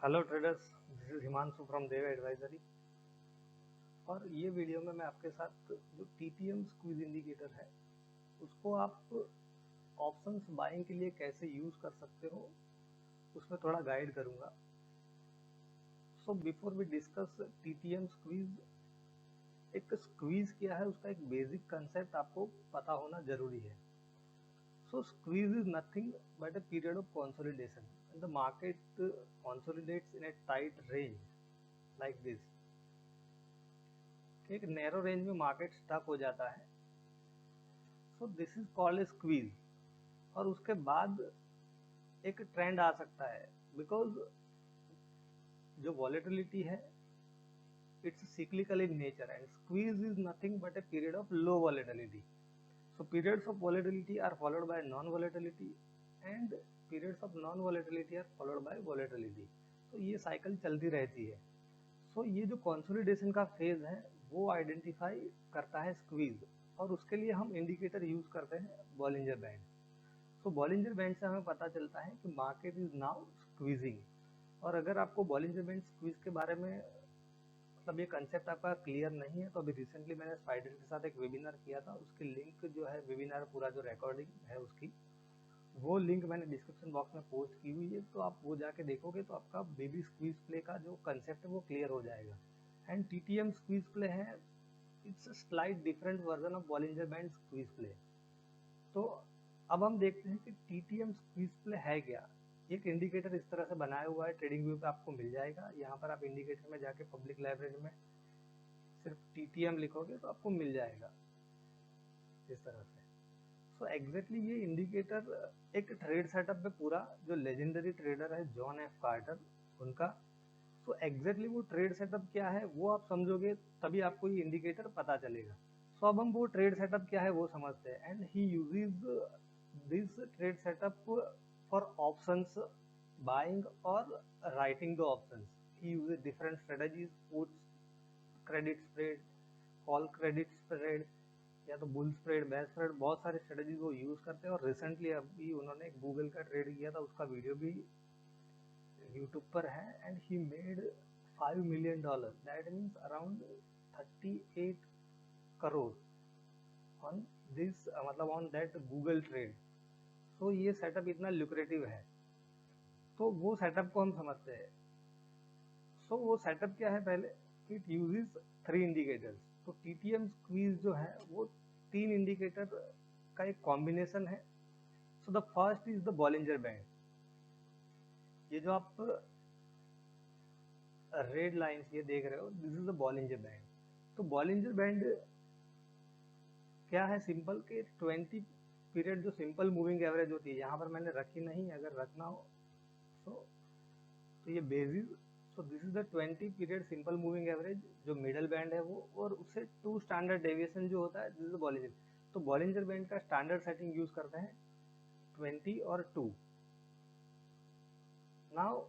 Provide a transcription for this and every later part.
Hello traders, this is Himanshu from Dev advisory. और ये video में मैं आपके साथ जो टीटीएम स्क्वीज इंडिकेटर है उसको आप ऑप्शंस बाइंग के लिए कैसे यूज कर सकते हो उसमें थोड़ा गाइड करूंगा। So before we discuss TTM squeeze, एक स्क्वीज क्या है उसका एक बेसिक कंसेप्ट आपको पता होना जरूरी है। So squeeze is nothing but a period of consolidation and the market consolidates in a tight range like this। एक नैरो रेंज में मार्केट स्टक हो जाता है, so this is called a squeeze. और उसके बाद एक ट्रेंड आ सकता है, बिकॉज जो वॉलेटिलिटी है it's cyclical in nature and squeeze is nothing but a period of low volatility. So periods of volatility are followed by non-volatility and periods of non-volatility are followed by volatility। तो ये cycle चलती रहती है। सो ये जो consolidation का phase है वो आइडेंटिफाई करता है स्क्वीज, और उसके लिए हम इंडिकेटर यूज करते हैं बॉलिंजर बैंड। सो बॉलिंजर बैंड से हमें पता चलता है कि मार्केट इज नाउ स्क्वीजिंग। और अगर आपको बॉलिंजर बैंड स्क्वीज के बारे में मतलब ये कंसेप्ट आपका क्लियर नहीं है तो अभी रिसेंटली मैंने स्पाइडर के साथ एक वेबिनार किया था, उसकी लिंक जो है वेबिनार पूरा जो रिकॉर्डिंग है उसकी वो लिंक मैंने डिस्क्रिप्शन बॉक्स में पोस्ट की हुई है, तो आप वो जाके देखोगे तो आपका बेबी स्क्वीज प्ले का जो कंसेप्ट है वो क्लियर हो जाएगा। एंड टीटीएम स्क्वीज प्ले है, it's slight different version of Bollinger band squeeze play. तो अब हम देखते हैं कि टीटीएम स्क्वीज प्ले है क्या। एक इंडिकेटर इस तरह से बनाया हुआ है, ट्रेडिंग व्यू पे आपको मिल जाएगा। यहाँ पर आप इंडिकेटर में जाके पब्लिक लाइब्रेरी में सिर्फ टीटीएम लिखोगे तो आपको मिल जाएगा इस तरह से। सो एग्जैक्टली ये इंडिकेटर एक ट्रेड सेटअप पे पूरा जो लेजेंडरी ट्रेडर है जॉन एफ कार्टर उनका, सो एग्जैक्टली वो ट्रेड सेटअप क्या है वो आप समझोगे तभी आपको ये इंडिकेटर पता चलेगा। सो अब हम वो ट्रेड सेटअप क्या है वो समझते हैं। And he uses this trade setup for options buying और writing the options. He uses different strategies, puts, credit spread, call credit spread, या तो बुल स्प्रेड, बेयर स्प्रेड, बहुत सारे स्ट्रेटजीज वो यूज करते हैं। और रिसेंटली अभी उन्होंने गूगल का ट्रेड किया था, उसका वीडियो भी यूट्यूब पर है। And he made $5 million, that means around 38 crore on this, मतलब ऑन दैट गूगल ट्रेड। तो ये सेटअप इतना ल्यूक्रेटिव है, तो वो सेटअप को हम समझते हैं। सो वो सेटअप क्या है, पहले इट यूजेस 3 इंडिकेटर्स। तो टीटीएम स्क्वीज जो है वो 3 इंडिकेटर का एक कॉम्बिनेशन है। So the first is the Bollinger band. ये जो आप रेड लाइंस ये देख रहे हो, this is the Bollinger band. तो बॉलिंजर बैंड क्या है, सिंपल के 20 पीरियड जो सिंपल मूविंग एवरेज होती है, यहाँ पर मैंने रखी नहीं, अगर रखना हो तो ये basis. So this is the 20 period simple moving average जो मिडल बैंड है वो, और उससे 2 स्टैंडर्ड डेविएशन जो होता है, दिस इज द बॉलिंजर। तो बॉलिंजर बैंड का स्टैंडर्ड सेटिंग यूज करते हैं 20 और 2। नाउ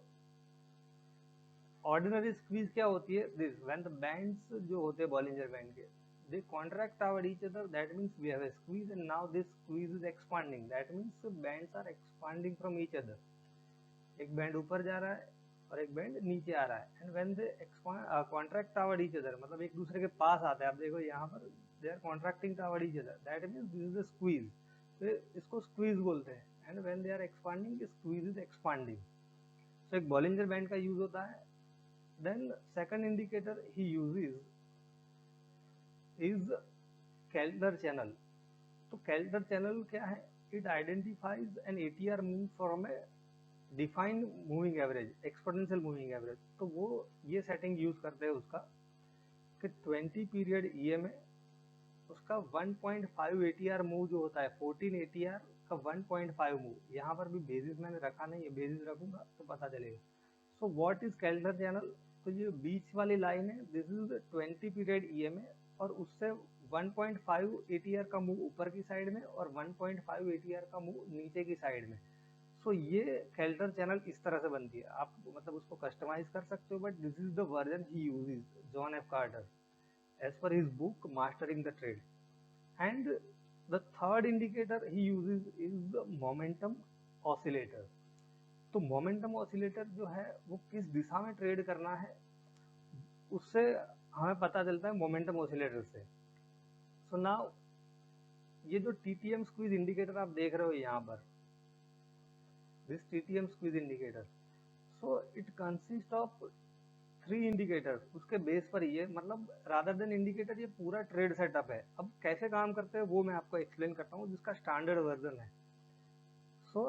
ऑर्डिनरी स्क्वीज क्या होती है, दिस व्हेन द बैंड्स जो होते हैं बॉलिंजर बैंड के, they contract toward each other, that means we have a squeeze, and now this squeeze is expanding, that means bands are expanding from each other। एक band ऊपर जा रहा है और एक बैंड नीचे आ रहा है। And when they contract toward each other, मतलब एक दूसरे के पास आते हैं, आप देखो यहाँ पर they are contracting toward each other, that means this is a squeeze. तो इसको स्क्वीज बोलते हैं। And when they are expanding, squeeze is expanding. So एक बॉलिंजर बैंड का यूज होता है। Then second indicator he uses is Keltner channel. तो Keltner channel क्या है, it identifies an ATR move from a defined moving average, exponential moving average. तो वो ये सेटिंग यूज करते हैं उसका कि 20 पीरियड ईएमए उसका 1.5 एटीआर मूव जो होता है, 14 एटीआर का 1.5 मूव। यहाँ पर भी बेसिस मैंने रखा नहीं है, बेसिस रखूंगा तो पता चलेगा। So what is Keltner channel, तो ये बीच वाली लाइन है, दिस इज 20 पीरियड ईएमए, और उससे 1.5 एटीआर का मूव ऊपर की साइड में और 1.5 एटीआर का मूव नीचे की साइड में। सो ये कैल्डर चैनल इस तरह से बनती है, आप मतलब उसको कस्टमाइज कर सकते हो, but this is the version he uses, John F Carter, as per his book mastering the trade. And the third indicator he uses is the momentum oscillator. तो मोमेंटम ऑसिलेटर जो है वो किस दिशा में ट्रेड करना है उससे हमें पता चलता है मोमेंटम ऑसिलेटर से। सो नाउ ये जो टीटीएम स्क्वीज इंडिकेटर आप देख रहे हो यहाँ पर, this TTM squeeze indicator, so it consist of 3 indicators. उसके बेस पर ये मतलब रादर देन इंडिकेटर ये पूरा ट्रेड सेटअप है। अब कैसे काम करते हैं वो मैं आपको एक्सप्लेन करता हूँ, जिसका स्टैंडर्ड वर्जन है। सो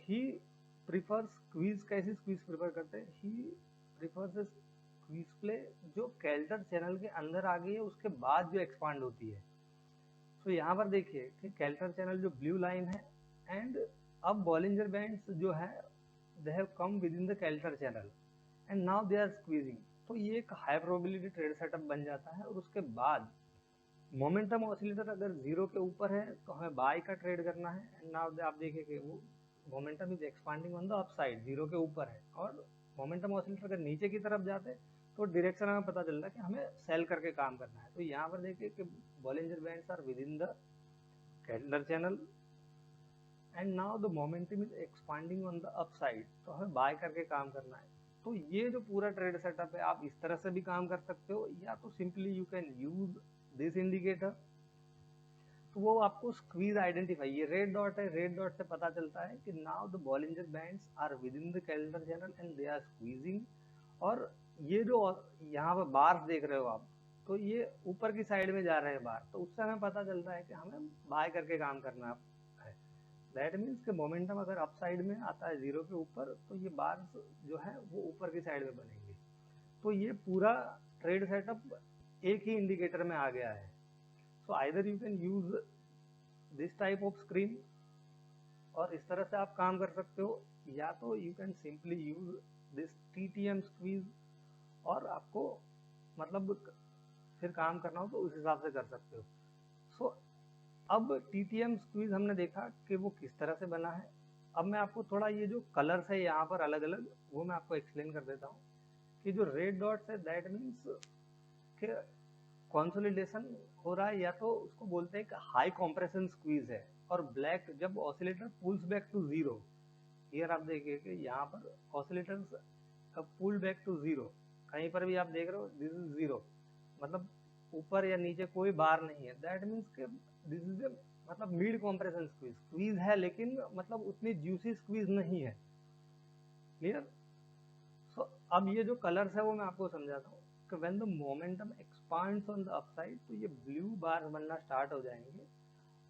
ही प्रिफर्स स्क्वीज, कैसी स्क्वीज प्रिफर करते हैं, ही प्रिफर्स स्क्वीज प्ले जो कैल्टर चैनल के अंदर आ गई है उसके बाद जो एक्सपांड होती है। तो यहाँ पर देखिए कि कैल्टर चैनल जो ब्लू लाइन है, एंड अब बॉलिंजर बैंड्स जो है they have come within the Keltner channel and now they are squeezing. तो ये एक हाई प्रोबेबिलिटी ट्रेड सेटअप बन जाता है। और उसके बाद मोमेंटम ऑसिलेटर अगर 0 के ऊपर है तो हमें बाय का ट्रेड करना है। एंड नाउ आप देखिए कि वो momentum is expanding on the upside, 0 के ऊपर है। और मोमेंटम ऑसिलेटर अगर नीचे की तरफ जाते तो डायरेक्शन हमें पता चलता है कि हमें सेल करके काम करना है। तो यहाँ पर देखिए कि Bollinger bands are within the Keltner channel and now the momentum is expanding on the upside, तो हमें बाय करके काम करना है। तो ये जो पूरा ट्रेड सेटअप है आप इस तरह से भी काम कर सकते हो, या तो simply you can use this indicator. तो वो आपको स्क्वीज आइडेंटिफाई, ये रेड डॉट है, रेड डॉट से पता चलता है कि now the Bollinger bands are within the Keltner channel and they are squeezing. और ये जो यहाँ पर बार्स देख रहे हो आप, तो ये ऊपर की साइड में जा रहे हैं बार, तो उससे हमें पता चलता है कि हमें बाय करके काम करना है। दैट मीन्स कि मोमेंटम अगर अप साइड में आता है 0 के ऊपर तो ये बार्स जो है वो ऊपर की साइड में बनेंगे। तो ये पूरा ट्रेड सेटअप एक ही इंडिकेटर में आ गया है। So either you can use this type of screen और इस तरह से आप काम कर सकते हो, या तो you can simply use this TTM squeeze और आपको मतलब फिर काम करना हो तो उस हिसाब से कर सकते हो। सो अब टीटीएम स्क्वीज हमने देखा कि वो किस तरह से बना है। अब मैं आपको थोड़ा ये जो कलर्स है यहाँ पर अलग अलग वो मैं आपको एक्सप्लेन कर देता हूँ कि जो रेड डॉट्स है दैट मीन्स कि कंसोलिडेशन हो रहा है, या तो उसको बोलते हैं कि हाई कंप्रेशन स्क्वीज है। और ब्लैक जब oscillator pulls back to 0, here आप देखिए कि यहाँ पर ऑसिलेटर्स का पुल बैक टू 0, कहीं पर भी आप देख रहे हो दिस इज 0, मतलब ऊपर या नीचे कोई बार नहीं है। दैट मीन्स के दिस इज मतलब मिड कंप्रेशन स्क्वीज, स्क्वीज है लेकिन मतलब उतनी ज्यूसी स्क्वीज नहीं है। क्लियर? सो अब ये जो कलर्स है वो मैं आपको समझाता हूँ कि when the momentum expands on the upside तो ये ब्लू बार बनना स्टार्ट हो जाएंगे।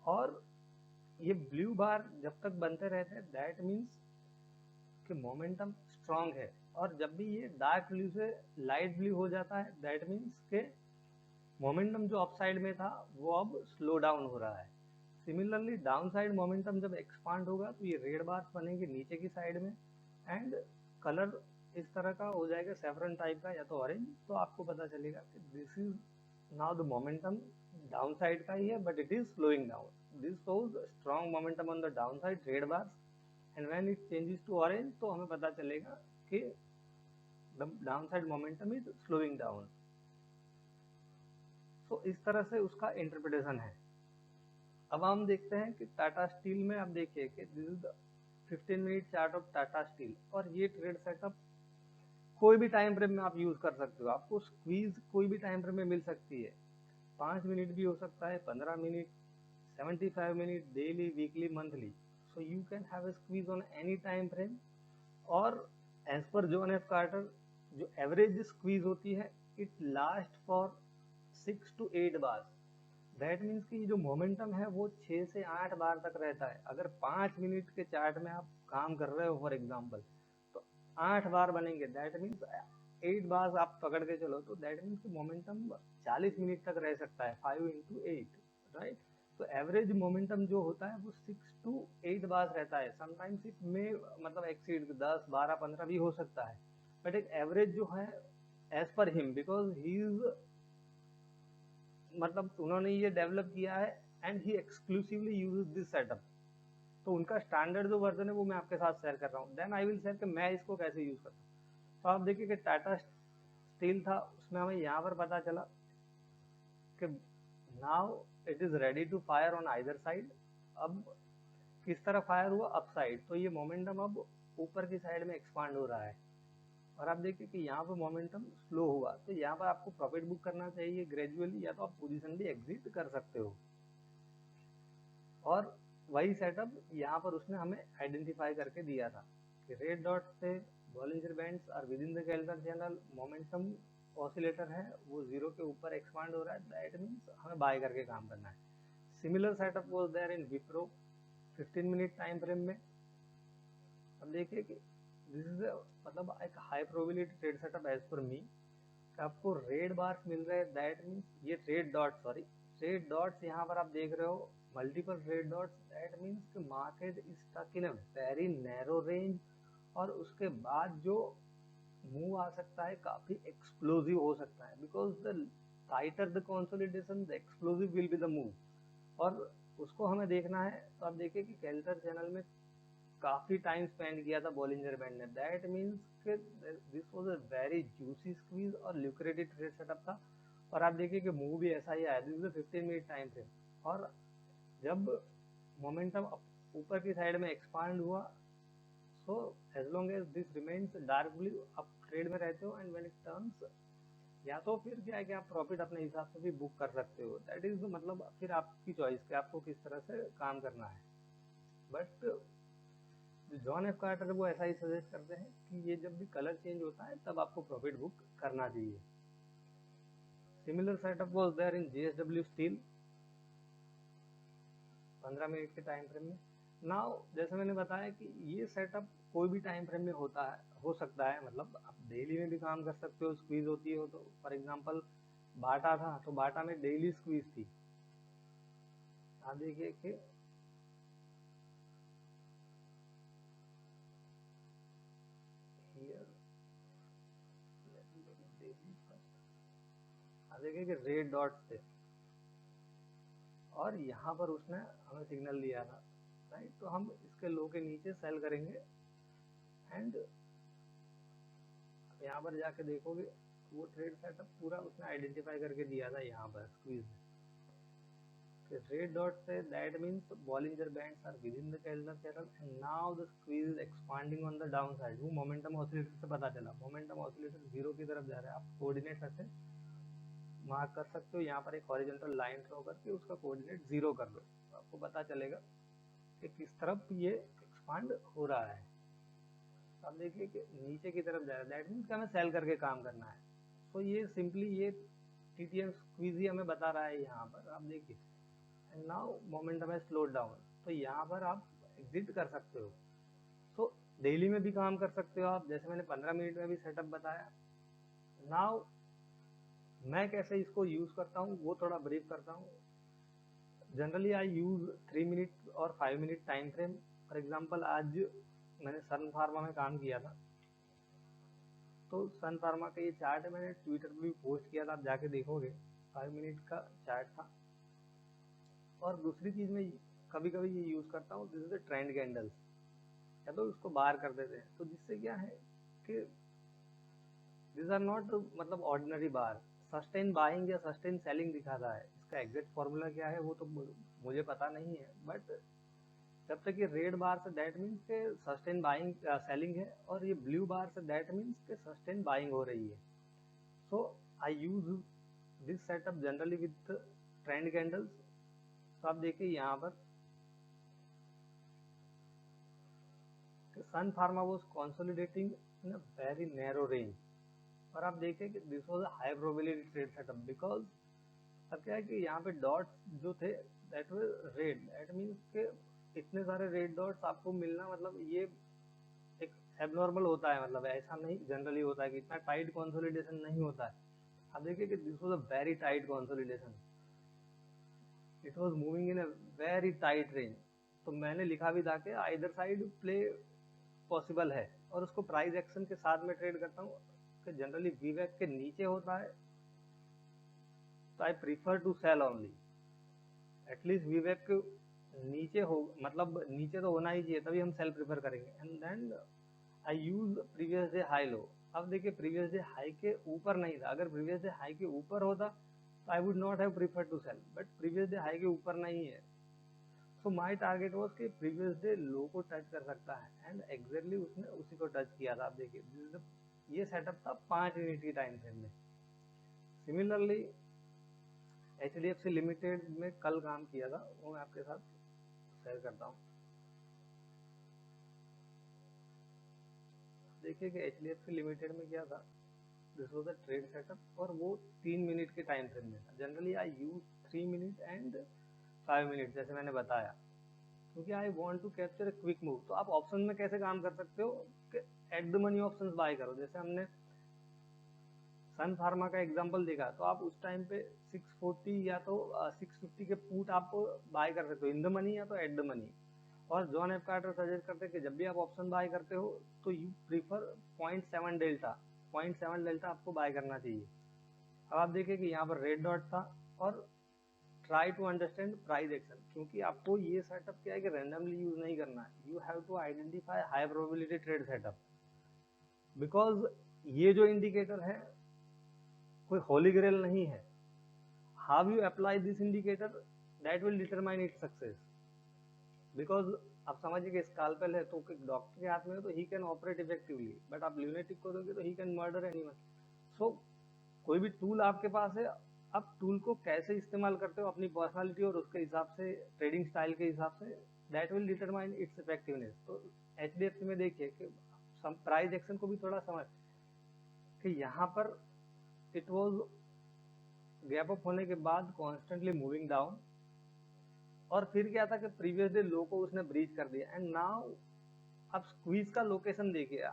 और ये ब्लू बार जब तक बनते रहते हैं दैट मीन्स कि मोमेंटम स्ट्रांग है। और जब भी ये डार्क ब्लू से लाइट ब्लू हो जाता है दैट मीन्स के मोमेंटम जो अपसाइड में था वो अब स्लो डाउन हो रहा है। सिमिलरली डाउन साइड मोमेंटम जब एक्सपांड होगा तो ये रेड बार्स बनेंगे नीचे की साइड में, एंड कलर इस तरह का हो जाएगा सेफ्रन टाइप का या तो ऑरेंज। तो आपको पता चलेगा कि this is now the momentum downside का ही है but it is slowing down. This shows strong momentum on the down side red bars, and when it changes to orange तो हमें पता चलेगा कि the down side momentum is slowing down. तो इस तरह से उसका इंटरप्रिटेशन है। अब हम देखते हैं कि टाटा स्टील में आप देखिए कि this is the 15 minute chart of Tata steel. और ये ट्रेड सेटअप कोई भी टाइम फ्रेम में आप यूज कर सकते हो, आपको स्क्वीज कोई भी टाइम फ्रेम में मिल सकती है। 5 मिनट भी हो सकता है, 15 minute, 75 minute, daily, weekly, monthly. So you can have a squeeze on any time frame. और as per John F Carter जो एवरेज स्क्वीज होती है it last for 6 to 8 bar. That means कि जो मोमेंटम है वो 6 से 8 बार तक रहता है। अगर 5 मिनट के चार्ट में आप काम कर रहे हो फॉर एग्जांपल तो 8 बार बनेंगे। दैट मीन्स 8 बार आप पकड़ के चलो तो दैट मीन्स कि मोमेंटम 40 मिनट तक रह सकता है, 5 into 8, राइट। तो एवरेज मोमेंटम जो होता है वो 6 to 8 बार रहता है। समटाइम्स इट में मतलब एक्सीड 10, 12, 15 भी हो सकता है, बट एक एवरेज जो है as per him because he is मतलब उन्होंने ये डेवलप किया है and he exclusively use this setup. तो उनका स्टैंडर्ड जो वर्जन है वो मैं आपके साथ शेयर कर रहा हूँ। देन आई विल शेयर कि मैं इसको कैसे यूज करता हूँ। तो आप देखिए कि टाटा स्टील था उसमें हमें यहाँ पर पता चला कि now it is ready to fire on either side. अब किस तरफ फायर हुआ, अप साइड, तो ये मोमेंटम अब ऊपर की साइड में एक्सपांड हो रहा है। और आप देखिए कि यहाँ पर मोमेंटम स्लो हुआ, तो यहाँ पर आपको प्रॉफिट बुक करना चाहिए ग्रेजुअली, या तो आप पोजीशन भी एग्जिट कर सकते हो। और वही सेटअप यहाँ पर उसने हमें आइडेंटिफाई करके दिया था कि रेड डॉट से Bollinger bands are within the Keltner channel, momentum oscillator है वो जीरो के ऊपर एक्सपांड हो रहा है, दैट मीन्स हमें बाय करके काम करना है। Similar setup was there in Wipro 15 minute time frame में। अब देखिए कि दिस इज मतलब एक high probability trade setup as per me, आपको रेड बार्स मिल रहे हैं, दैट मीन्स ये रेड डॉट्स यहाँ पर आप देख रहे हो, multiple red dots, that means कि market is stuck in a very narrow range, और उसके बाद जो मूव आ सकता है काफी एक्सप्लोसिव हो सकता है, because the tighter the consolidation the explosive will be the move, और उसको हमें देखना है। तो आप देखिए कि केल्टर चैनल में काफी टाइम स्पेंड किया था बॉलिंजर बैंड ने, दैट मीन्स कि this was a very juicy squeeze और ल्यूक्रेटिव ट्रेड सेटअप था। और आप देखिए कि मूव भी ऐसा ही आया, this is 15 minute time frame, और जब मोमेंटम ऊपर की साइड में एक्सपांड हुआ, so as long as this remains dark blue, आप ट्रेड में रहते हो, एंड व्हेन इट टर्न्स, या तो फिर क्या है कि आप प्रॉफिट अपने हिसाब से भी बुक कर सकते हो, दैट इज मतलब फिर आपकी चॉइस कि आपको किस तरह से काम करना है। बट जॉन एफ कार्टर वो ऐसा ही सजेस्ट करते हैं कि ये जब भी कलर चेंज होता है तब आपको प्रॉफिट बुक करना चाहिए। Similar setup was there in JSW steel 15 minute के टाइम फ्रेम में। नाउ जैसे मैंने बताया कि ये सेटअप कोई भी टाइम फ्रेम में हो सकता है, मतलब आप डेली में भी काम कर सकते हो, स्क्वीज होती हो तो, फॉर एग्जांपल बाटा था तो बाटा में डेली स्क्वीज थी। आप देखिए कि देखिए कि रेड डॉट थे, और यहाँ पर उसने हमें सिग्नल दिया था, राइट, तो हम इसके लो के नीचे सेल करेंगे, एंड यहाँ पर जाके देखोगे वो ट्रेड सेटअप पूरा उसने आइडेंटिफाई करके दिया था यहाँ पर स्क्वीज में। रेड डॉट से that means Bollinger bands are within the Keltner channel, and now the squeeze is expanding on the down side. वो मोमेंटम ऑसिलेटर से पता चला, मोमेंटम ऑसिलेटर जीरो की तरफ जा रहा है। आप कोऑर्डिनेट ऐसे मार्क कर सकते हो, यहाँ पर एक हॉरिजॉन्टल लाइन ड्रॉ करके उसका कोऑर्डिनेट जीरो कर दो, तो आपको पता चलेगा कि किस तरफ ये एक्सपांड हो रहा है। अब देखिए कि नीचे की तरफ जा रहा है, दैट मीन्स कि हमें सेल करके काम करना है। तो ये सिंपली ये टीटीएम स्क्वीज ही हमें बता रहा है यहाँ पर। आप देखिए एंड नाउ मोमेंटम है स्लो डाउन, तो यहाँ पर आप एग्जिट कर सकते हो। तो डेली में भी काम कर सकते हो आप, जैसे मैंने 15 मिनट में भी सेटअप बताया। नाउ मैं कैसे इसको यूज करता हूँ वो थोड़ा ब्रीफ करता हूँ। जनरली आई यूज 3 मिनट और 5 minute time frame. For example आज मैंने सन फार्मा में काम किया था, तो सन फार्मा का ये चार्ट है, मैंने ट्विटर पे भी पोस्ट किया था, आप जाके देखोगे 5 मिनट का चार्ट था। और दूसरी चीज मैं कभी कभी ये यूज करता हूँ, दिस इज ट्रेंड कैंडल्स, या तो उसको बाहर कर देते हैं, तो जिससे क्या है कि दिस आर नॉट मतलब ऑर्डिनरी बार, सस्टेन बाइंग या सस्टेन सेलिंग दिखाता है। इसका एग्जैक्ट फॉर्मूला क्या है वो तो मुझे पता नहीं है, बट जब तक ये रेड बार से दैट मीन्स के सस्टेन बाइंग सेलिंग है, और ये ब्लू बार से दैट मीन्स के सस्टेन बाइंग हो रही है। So I use this setup generally with trend candles. तो आप देखिए यहाँ पर Sun Pharma was consolidating in a very narrow range, और आप देखिए कि this was a high probability trade setup, because अब क्या है कि यहाँ पे डॉट्स जो थे that was red, that means के इतने सारे रेड डॉट्स आपको मिलना मतलब ये एक एबनॉर्मल होता है, मतलब ऐसा नहीं जनरली होता है कि इतना टाइट कंसोलिडेशन नहीं होता है। आप देखिए कि this was a very tight consolidation, it was moving in a very tight range. तो मैंने लिखा भी था कि आइदर साइड प्ले पॉसिबल है, और उसको प्राइस एक्शन के साथ में ट्रेड करता हूँ कि जनरली वीवैक के नीचे होता है तो I prefer to sell only, at least वीवैक के नीचे हो, मतलब नीचे तो होना ही चाहिए तभी हम सेल प्रीफर करेंगे। And then I use previous day high low. अब देखिए प्रीवियस डे हाई के ऊपर नहीं था, अगर प्रीवियस डे हाई के ऊपर होता तो I would not have prefer to sell, but previous day high के ऊपर नहीं है, सो माय टारगेट वाज कि प्रीवियस डे लो को टच कर सकता है, एंड एग्जैक्टली उसने उसी को टच किया था। आप देखिए ये सेटअप था 5 मिनट की टाइम फ्रेम में। सिमिलरली HDFC लिमिटेड में कल काम किया था, वो मैं आपके साथ शेयर करता हूँ। देखिए कि HDFC लिमिटेड में क्या था, this was a trade setup और वो 3 मिनट के टाइम फ्रेम में था। Generally I use 3 minute and 5 minute जैसे मैंने बताया, क्योंकि I want to capture quick move. तो आप ऑप्शन में कैसे काम कर सकते हो कि at the money options buy करो। जैसे हमने सन फार्मा का एग्जांपल देखा, तो आप उस टाइम पे 640 या तो 650 के पुट आप बाय कर सकते हो इन द मनी या तो एट द मनी। और जॉन एफ कार्टर सजेस्ट करते हैं कि जब भी आप ऑप्शन बाय करते हो तो यू प्रीफर 0.7 डेल्टा, 0.7 डेल्टा आपको बाय करना चाहिए। अब आप देखिए कि यहाँ पर रेड डॉट था और try to understand price action, क्योंकि आपको ये सेटअप क्या है कि रैंडमली यूज नहीं करना है। You have to identify high probability trade setup, because ये जो इंडिकेटर है कोई होली ग्रेल नहीं है। How you apply this indicator that will determine its success, because आप समझिए कि स्काल्पेल है तो डॉक्टर के हाथ में है तो he can operate effectively, but आप ल्यूनेटिक को दोगे तो ही कैन मर्डर एनीवन। सो कोई भी टूल आपके पास है, आप टूल को कैसे इस्तेमाल करते हो अपनी पर्सनालिटी और उसके हिसाब से, ट्रेडिंग स्टाइल के हिसाब से, that will determine it's effectiveness. तो HDFC में देखिए कि प्राइस एक्शन को भी थोड़ा समझ कि यहाँ पर इट वॉज गैप अप होने के बाद कॉन्स्टेंटली मूविंग डाउन, और फिर क्या था कि प्रीवियस डे लो को उसने ब्रीच कर दिया। एंड नाउ आप स्क्वीज का लोकेशन देखिए।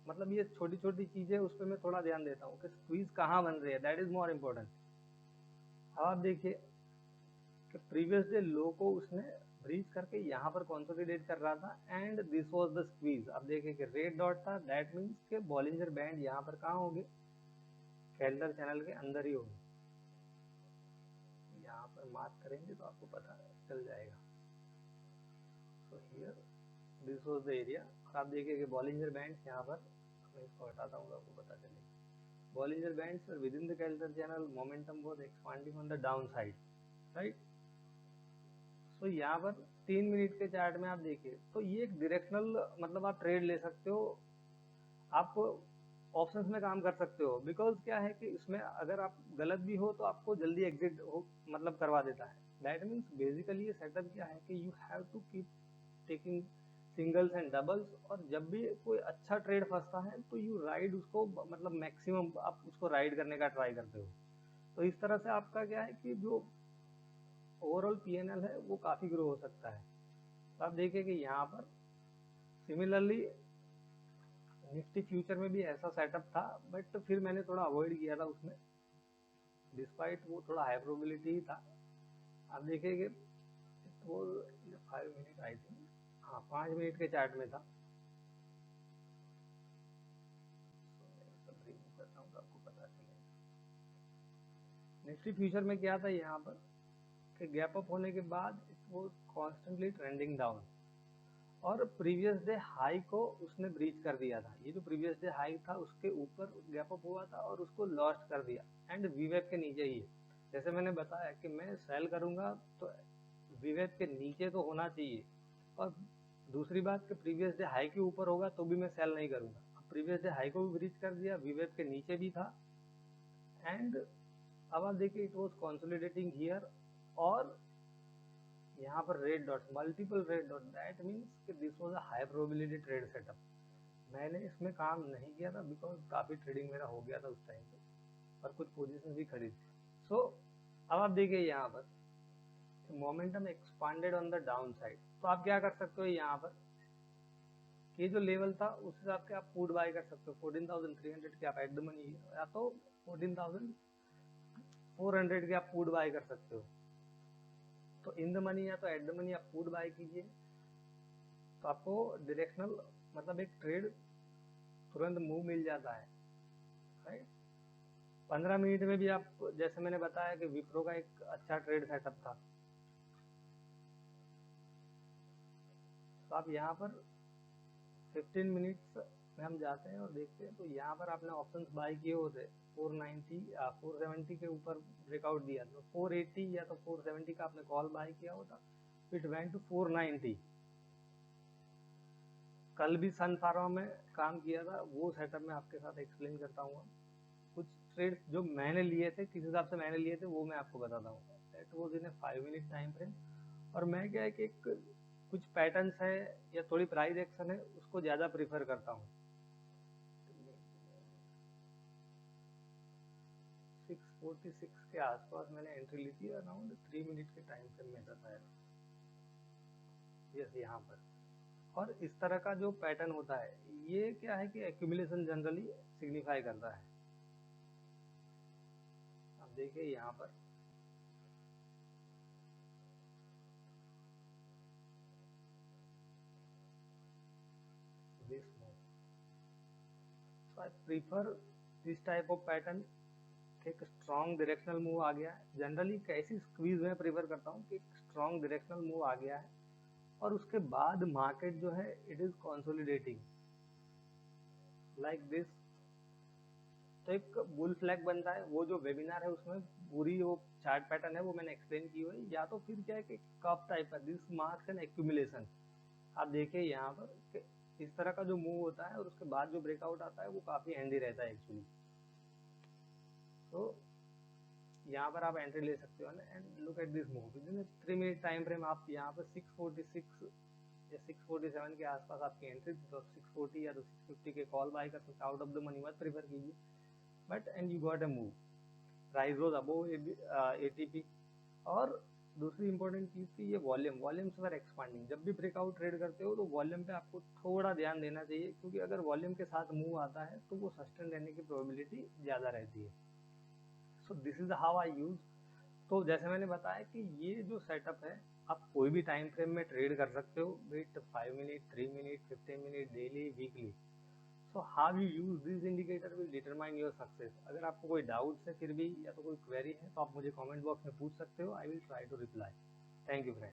मतलब ये छोटी छोटी चीजें उस पर मैं थोड़ा ध्यान देता हूँ कि स्क्वीज कहाँ बन रही है, दैट इज मोर इम्पोर्टेंट। अब आप देखिए कि प्रीवियस डे लो को उसने ब्रीच करके यहाँ पर कंसोलिडेट कर रहा था, and this was the squeeze. अब देखिए कि रेड डॉट था, दैट मीन्स के बॉलिंजर बैंड यहाँ पर कहाँ होंगे, कैंडल चैनल के अंदर ही होंगे। यहाँ पर मार्क करेंगे तो आपको पता चल जाएगा। So here this was the area. आप देखिए कि बॉलिंजर बैंड्स यहाँ पर, मैं इसको हटाता हूँ तो आपको पता चलेगा। Bollinger Bands were within the Kelsey channel, momentum was expanding on the downside, right? So यहाँ पर 3 मिनट के चार्ट में आप देखिए तो ये एक डायरेक्शनल, मतलब आप ट्रेड ले सकते हो, आप ऑप्शंस में काम कर सकते हो। बिकॉज क्या है कि इसमें अगर आप गलत भी हो तो आपको जल्दी एग्जिट हो, मतलब करवा देता है। दैट मीन्स बेसिकली ये सेटअप क्या है कि you have to keep taking singles and doubles, और जब भी कोई अच्छा ट्रेड फंसता है तो यू राइड उसको, मतलब मैक्सिमम आप उसको राइड करने का ट्राई करते हो। तो इस तरह से आपका क्या है कि जो ओवरऑल PNL है वो काफ़ी ग्रो हो सकता है। तो आप देखिए कि यहाँ पर सिमिलरली निफ्टी फ्यूचर में भी ऐसा सेटअप था, बट फिर मैंने थोड़ा अवॉइड किया था उसमें, डिस्पाइट वो थोड़ा हाई प्रोबेबिलिटी ही था। आप देखिए कि वो 5 मिनट आई थी, हाँ 5 मिनट के चार्ट में था। निफ्टी फ्यूचर में क्या था यहाँ पर कि गैप अप होने के बाद वो कॉन्स्टेंटली ट्रेंडिंग डाउन, और प्रीवियस डे हाई को उसने ब्रीच कर दिया था। ये जो प्रीवियस डे हाई था उसके ऊपर गैप अप हुआ था और उसको लॉस्ट कर दिया, एंड वीवेब के नीचे ही है। जैसे मैंने बताया कि मैं सेल करूंगा तो वीवेब के नीचे तो होना चाहिए, और दूसरी बात कि प्रीवियस डे हाई के ऊपर होगा तो भी मैं सेल नहीं करूंगा। प्रीवियस डे हाई को भी ब्रीच कर दिया, वीवेब के नीचे भी था, एंड अब आप देखिए इट वॉज कंसोलिडेटिंग हियर, और यहाँ पर red dots, multiple red dot, that means कि this was a high probability trade setup. मैंने इसमें काम नहीं किया था बिकॉज काफ़ी ट्रेडिंग मेरा हो गया था उस टाइम पे, और कुछ पोजीशन भी खरीद। सो अब आप देखिए यहाँ पर momentum expanded on the down side. तो आप क्या कर सकते हो यहाँ पर, ये जो लेवल था उस हिसाब से आप पुट बाय कर सकते हो। 14,300 के आप एट द मनी, या तो 14,400 के आप पुट बाय कर सकते हो। तो इन द मनी या तो एट द मनी आप पुट बाय कीजिए, तो आपको डायरेक्शनल, मतलब एक ट्रेड तुरंत मूव मिल जाता है, राइट। 15 मिनट में भी आप, जैसे मैंने बताया कि विप्रो का एक अच्छा ट्रेड सेटअप था, तो आप यहाँ पर 15 मिनट्स में हम जाते हैं और देखते हैं, तो यहाँ पर आपने ऑप्शंस बाय किए होते 490 470 के ऊपर ब्रेकआउट दिया, तो 480 या तो 470 का आपने कॉल बाय किया होता, इट वेंट टू 490। कल भी सन फार्मा में काम किया था, वो सेटअप मैं आपके साथ एक्सप्लेन करता हूँ। कुछ ट्रेड्स जो मैंने लिए थे, किस हिसाब से मैंने लिए थे, वो मैं आपको बताता हूँ। That was in A 5 minute time frame. और मैं क्या है कि कुछ पैटर्न्स है या थोड़ी प्राइस एक्शन है, उसको ज़्यादा प्रीफर करता हूँ। 646 के आसपास मैंने एंट्री ली थी, अराउंड 3 मिनट के टाइम फ्रेम में था शायद, यस यहाँ पर। और इस तरह का जो पैटर्न होता है, ये क्या है कि एक्यूमुलेशन जनरली सिग्निफाई करता है। अब देखिए यहाँ पर this move, so I prefer this type of pattern. एक स्ट्रॉन्ग डायरेक्शनल मूव आ गया है, जनरली कैसी स्क्वीज में प्रीफर करता हूँ कि स्ट्रॉन्ग डायरेक्शनल मूव आ गया है और उसके बाद मार्केट जो है it is consolidating like this, तो एक बुल फ्लैग बनता है। वो जो वेबिनार है उसमें पूरी वो चार्ट पैटर्न है वो मैंने एक्सप्लेन की हुई। या तो फिर क्या है कि कप टाइप का, दिस मार्क्स एन एक्यूमुलेशन। आप देखिए यहाँ पर इस तरह का जो मूव होता है और उसके बाद जो ब्रेकआउट आता है वो काफी हैंडी रहता है एक्चुअली। तो यहाँ पर आप एंट्री ले सकते हो and look at this move with in 3 minute time frame. आप यहाँ पर 646 या 647 के आसपास आपकी एंट्री, तो 640 या तो 650 के कॉल बाय कर सकते, आउट ऑफ द मनी मत प्रीफर कीजिए, but and you got a move, price rose above ATP. और दूसरी इंपॉर्टेंट चीज थी ये वॉल्यूम्स वर एक्सपांडिंग। जब भी ब्रेकआउट ट्रेड करते हो तो वॉल्यूम पे आपको थोड़ा ध्यान देना चाहिए, क्योंकि अगर वॉल्यूम के साथ मूव आता है तो वो सस्टेन रहने की प्रोबेबिलिटी ज्यादा रहती है। So this is how I use. तो जैसे मैंने बताया कि ये जो सेटअप है आप कोई भी टाइम फ्रेम में ट्रेड कर सकते हो, with 5 minute, 3 minute, 15 minute, daily, weekly. So how you use this indicator will determine your success. अगर आपको कोई डाउट्स है फिर भी या तो कोई क्वेरी है तो आप मुझे कमेंट बॉक्स में पूछ सकते हो, I will try to reply. Thank you friend.